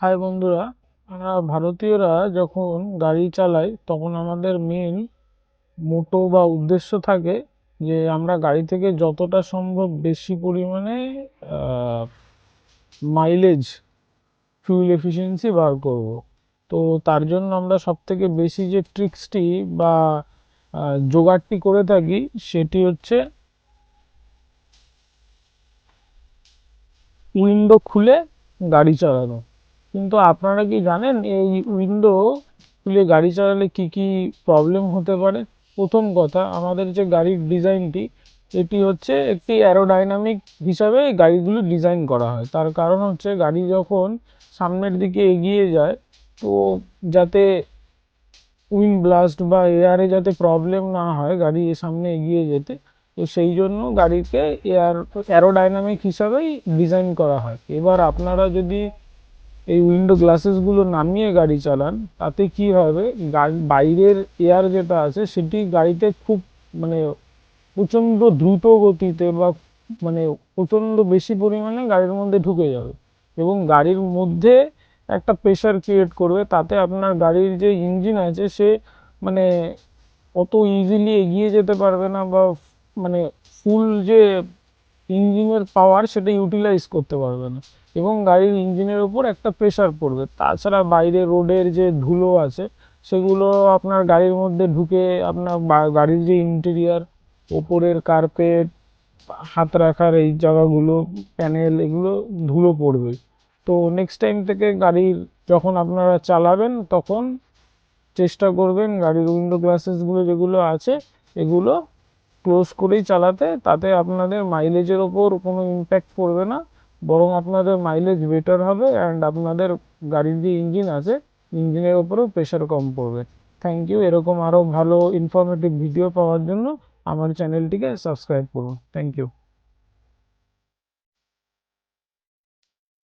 High বন্ধুরা, আমরা ভারতীয়রা যখন গাড়ি চালাই তখন আমাদের মেন মোটো বা উদ্দেশ্য থাকে যে আমরা গাড়ি থেকে যতটা সম্ভব বেশি পরিমাণে মাইলেজ, ফিউল এফিসিয়েন্সি বার করব। তো তার জন্য আমরা সব থেকে বেশি যে ট্রিক্সটি বা জোগাড়টি করে থাকি সেটি হচ্ছে উইন্ডো খুলে গাড়ি চালানো। কিন্তু আপনারা কি জানেন এই উইন্ডো খুলে গাড়ি চালালে কি কি প্রবলেম হতে পারে? প্রথম কথা, আমাদের যে গাড়ির ডিজাইনটি, এটি হচ্ছে একটি অ্যারোডাইনামিক হিসাবে গাড়িগুলো ডিজাইন করা হয়। তার কারণ হচ্ছে গাড়ি যখন সামনের দিকে এগিয়ে যায়, তো যাতে উইন্ড ব্লাস্ট বা এয়ারে যাতে প্রবলেম না হয় গাড়ি সামনে এগিয়ে যেতে, তো সেই জন্য গাড়িকে অ্যারোডাইনামিক হিসাবেই ডিজাইন করা হয়। এবার আপনারা যদি এই উইন্ডো গ্লাসেসগুলো নামিয়ে গাড়ি চালান, তাতে কি হবে, বাইরের এয়ার যেটা আছে সেটি গাড়িতে খুব মানে প্রচণ্ড দ্রুত গতিতে বা মানে প্রচণ্ড বেশি পরিমাণে গাড়ির মধ্যে ঢুকে যাবে এবং গাড়ির মধ্যে একটা প্রেশার ক্রিয়েট করবে। তাতে আপনার গাড়ির যে ইঞ্জিন আছে সে মানে অত ইজিলি এগিয়ে যেতে পারবে না বা মানে ফুল যে ইঞ্জিনের পাওয়ার সেটা ইউটিলাইজ করতে পারবে না এবং গাড়ির ইঞ্জিনের উপর একটা প্রেশার পড়বে। তাছাড়া বাইরে রোডের যে ধুলো আছে সেগুলো আপনার গাড়ির মধ্যে ঢুকে আপনার গাড়ির যে ইন্টেরিয়ার, ওপরের কার্পেট, হাত রাখার এই জায়গাগুলো, প্যানেল, এগুলো ধুলো পড়বে। তো নেক্সট টাইম থেকে গাড়ির যখন আপনারা চালাবেন তখন চেষ্টা করবেন গাড়ির উইন্ডো গ্লাসেসগুলো যেগুলো আছে এগুলো ক্লোজ করেই চালাতে। তাতে আপনাদের মাইলেজের ওপর কোনো ইম্প্যাক্ট পড়বে না, বরং আপনাদের মাইলেজ বেটার হবে অ্যান্ড আপনাদের গাড়ির যে ইঞ্জিন আছে ইঞ্জিনের ওপরেও প্রেশার কম পড়বে। Thank you. এরকম আরও ভালো ইনফরমেটিভ ভিডিও পাওয়ার জন্য আমার চ্যানেলটিকে সাবস্ক্রাইব করুন। Thank you.